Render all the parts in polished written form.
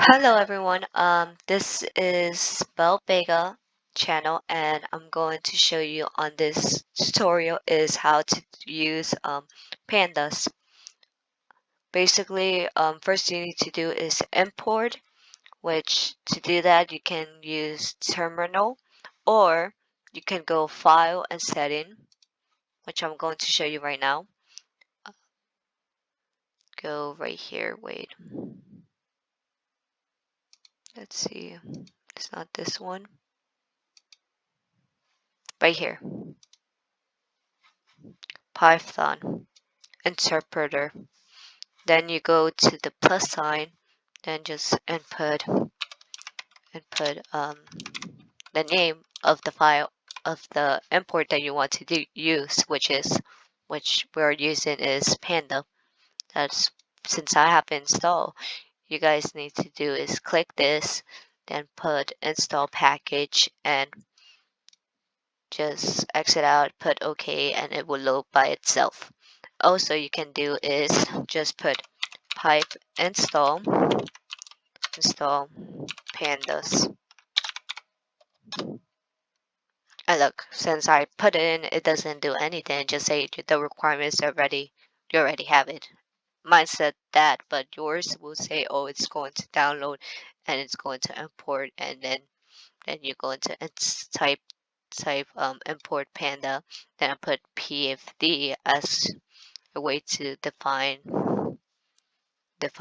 Hello everyone. This is Vega channel, and I'm going to show you on this tutorial is how to use pandas. Basically, first you need to do is import, which to do that you can use terminal, or you can go file and setting, which I'm going to show you right now. Go right here. Wait, let's see. It's not this one. Right here. Python interpreter. Then you go to the plus sign, then just input the name of the file of the import that you want to use, which we're using is panda. That's since I have installed. You guys need to do is click this, then put install package, and just exit out, put OK, and it will load by itself. Also, you can do is just put pipe install pandas. And look, since I put it in, it doesn't do anything. Just say the requirements are ready. You already have it. Mine said that, but yours will say, oh, it's going to download and it's going to import, and then you're going to type import panda. Then I put pfd as a way to define the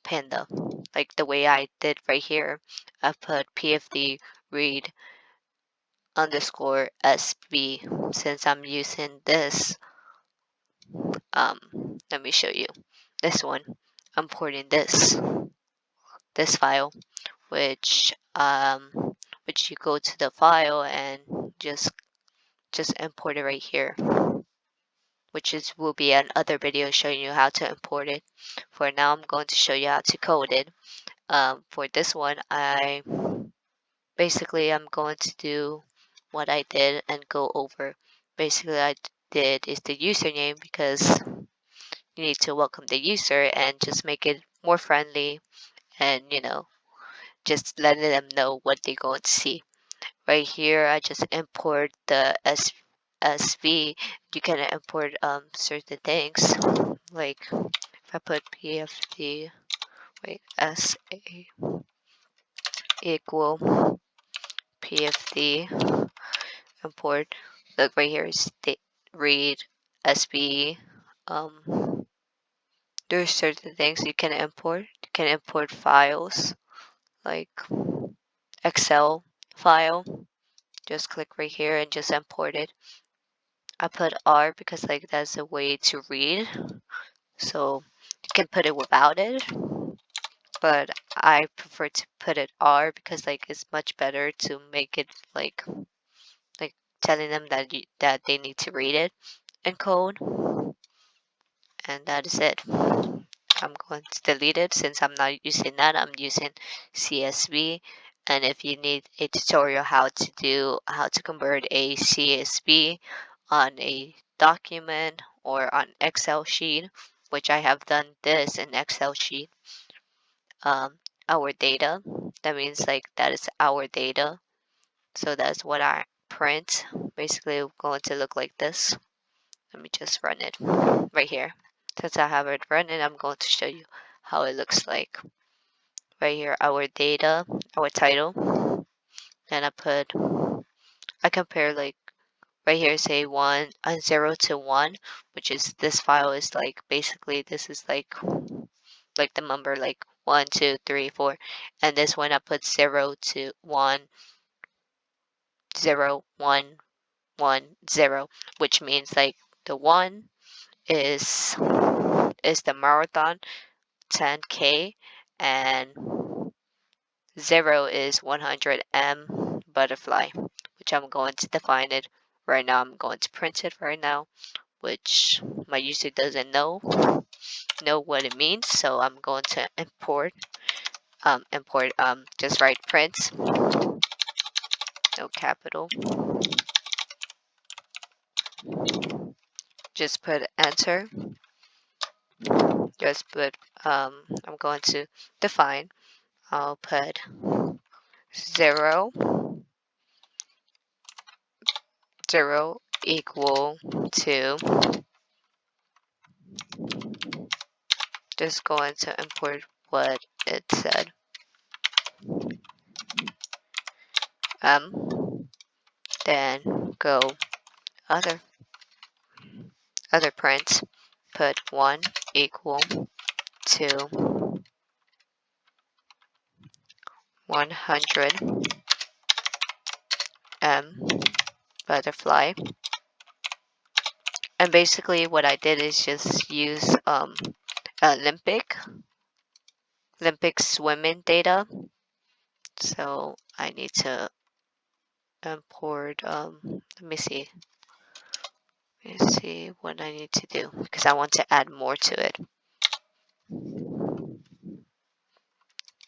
panda, like the way I did right here. I put pfd read underscore sb since I'm using this. Let me show you this one. I'm porting this file, which you go to the file and just import it right here, which is will be another video showing you how to import it. For now, I'm going to show you how to code it. For this one, I'm going to do what I did and go over. Basically, I did is the username, because you need to welcome the user and just make it more friendly, and just letting them know what they're going to see. Right here, I just import the SV. You can import certain things, like if I put pfd sa equal pfd import. Look right here is read sb. There's certain things you can import. You can import files like Excel file. Just click right here and just import it. I put R because like that's a way to read, so you can put it without it, but I prefer to put it R because like it's much better to make it like telling them that that they need to read it in code, and that is it. I'm going to delete it since I'm not using that. I'm using CSV. And if you need a tutorial how to convert a CSV on a document or on Excel sheet, which I have done this in Excel sheet, our data, that means like that is our data. So that's what I print. Basically, it's going to look like this. Let me just run it right here. Since I have it running, I'm going to show you how it looks like. Right here, our data, our title. Then I compare like right here, say 0 to 1, which is this file is like basically this is like the number like 1, 2, 3, 4, and this one I put 0 to 1, 0, 1, 1, 0, which means like the 1 is the marathon 10K, and 0 is 100M butterfly, which I'm going to define it right now. I'm going to print it right now, which my user doesn't know what it means. So I'm going to import, just write print, no capital, just put enter, just put, I'm going to define I'll put 0, 0 equal to, just going to import what it said, then go other print, put 1 equal to 100 butterfly. And basically what I did is just use Olympic swimming data. So I need to import, let me see what I need to do because I want to add more to it.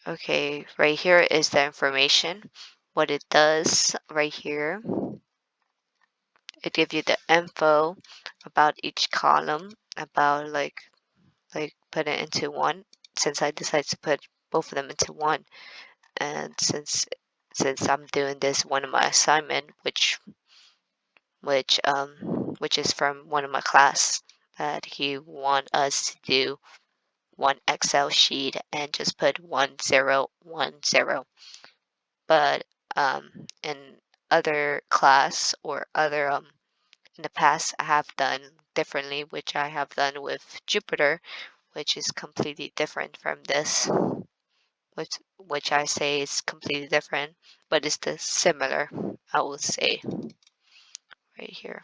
Okay, right here is the information. What it does right here, it gives you the info about each column, about like put it into one, since I decided to put both of them into one. And since I'm doing this one of my assignment, which is from one of my class, that he want us to do one Excel sheet and just put 1010. But in other class or other in the past I have done differently, which I have done with Jupyter, which is completely different from this, which I say is completely different, but it's the similar, I will say, right here,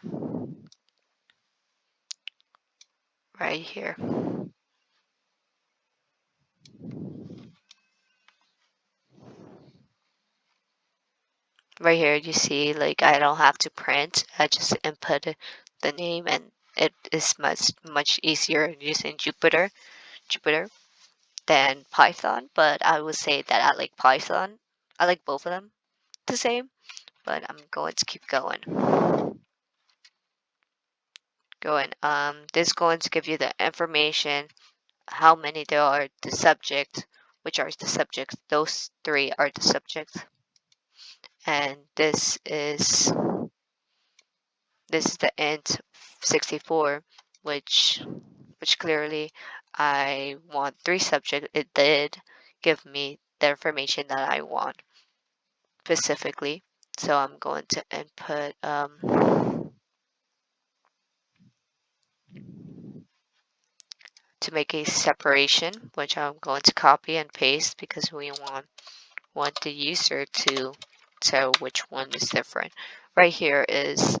right here. Right here you see, like, I don't have to print, I just input the name, and it is much easier using Jupyter than Python. But I would say that I like Python. I like both of them the same, but I'm going to keep going. This is going to give you the information, how many there are, the subject, which are the subjects. Those 3 are the subjects, and this is the int 64, which clearly I want 3 subjects. It did give me the information that I want specifically. So I'm going to input to make a separation, which I'm going to copy and paste because we want the user to tell which one is different. Right here is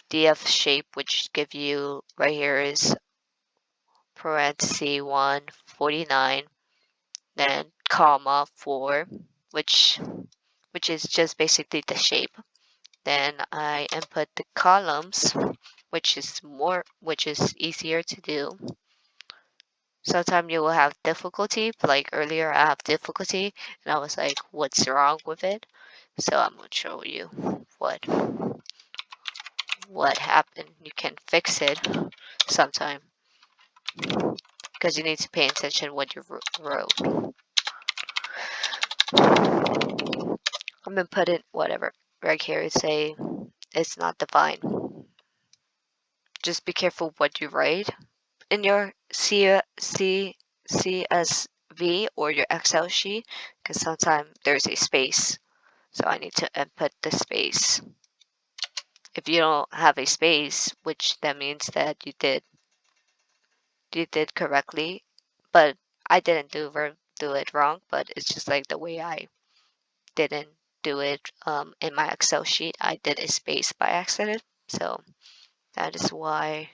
DF shape, which give you, right here is parenthesis 149, then comma 4, which is just basically the shape. Then I input the columns, which is easier to do. Sometimes you will have difficulty, like earlier I have difficulty, and I was like, what's wrong with it? So I'm going to show you what happened. You can fix it sometime because you need to pay attention what you wrote. I'm going to put it whatever. Right here, say it's not defined. Just be careful what you write in your CSV or your Excel sheet, because sometimes there's a space. So I need to input the space. If you don't have a space, which that means that you did correctly, but I didn't do it wrong, but it's just like the way I didn't do it in my Excel sheet. I did a space by accident. So that is why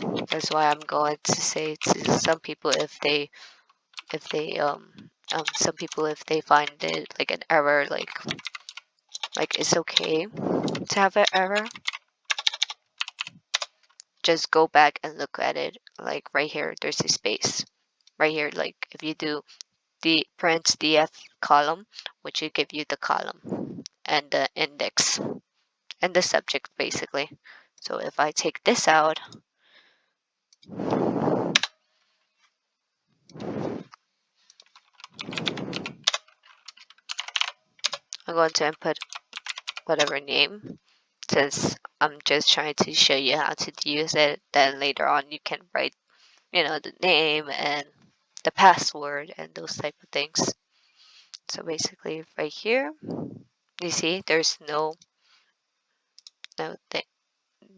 I'm going to say to some people, if they some people, if they find it like an error, like it's okay to have an error, just go back and look at it. Like right here, there's a space. Right here, like if you do the print df column, which will give you the column and the index and the subject basically. So if I take this out, I'm going to input whatever name, since I'm just trying to show you how to use it. Then later on you can write, the name and the password and those type of things. So basically right here, you see there's no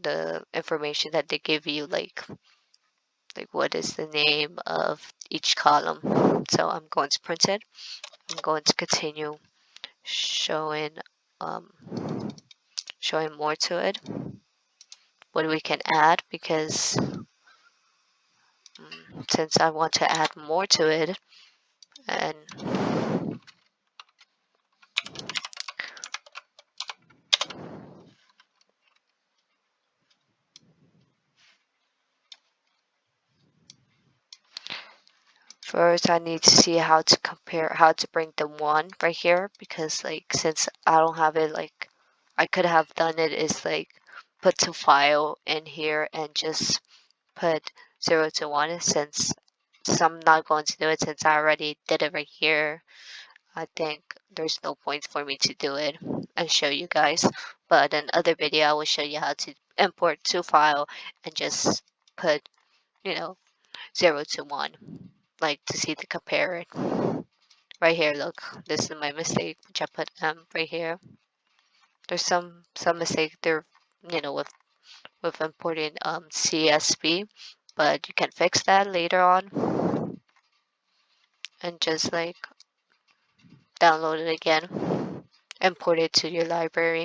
the information that they give you, like what is the name of each column. So I'm going to print it. I'm going to continue showing um, showing more to it, what we can add, because since I want to add more to it, and first I need to see how to compare, how to bring the one right here, because like since I don't have it, like I could have done it is like put to file in here and just put 0 to 1, since I'm not going to do it since I already did it right here. I think there's no point for me to do it and show you guys. But in other video, I will show you how to import to file and just put, you know, 0 to 1, like to see the compare it. Right here, look, this is my mistake, which I put right here. There's some mistake there, with importing CSV, but you can fix that later on and just like download it again, import it to your library.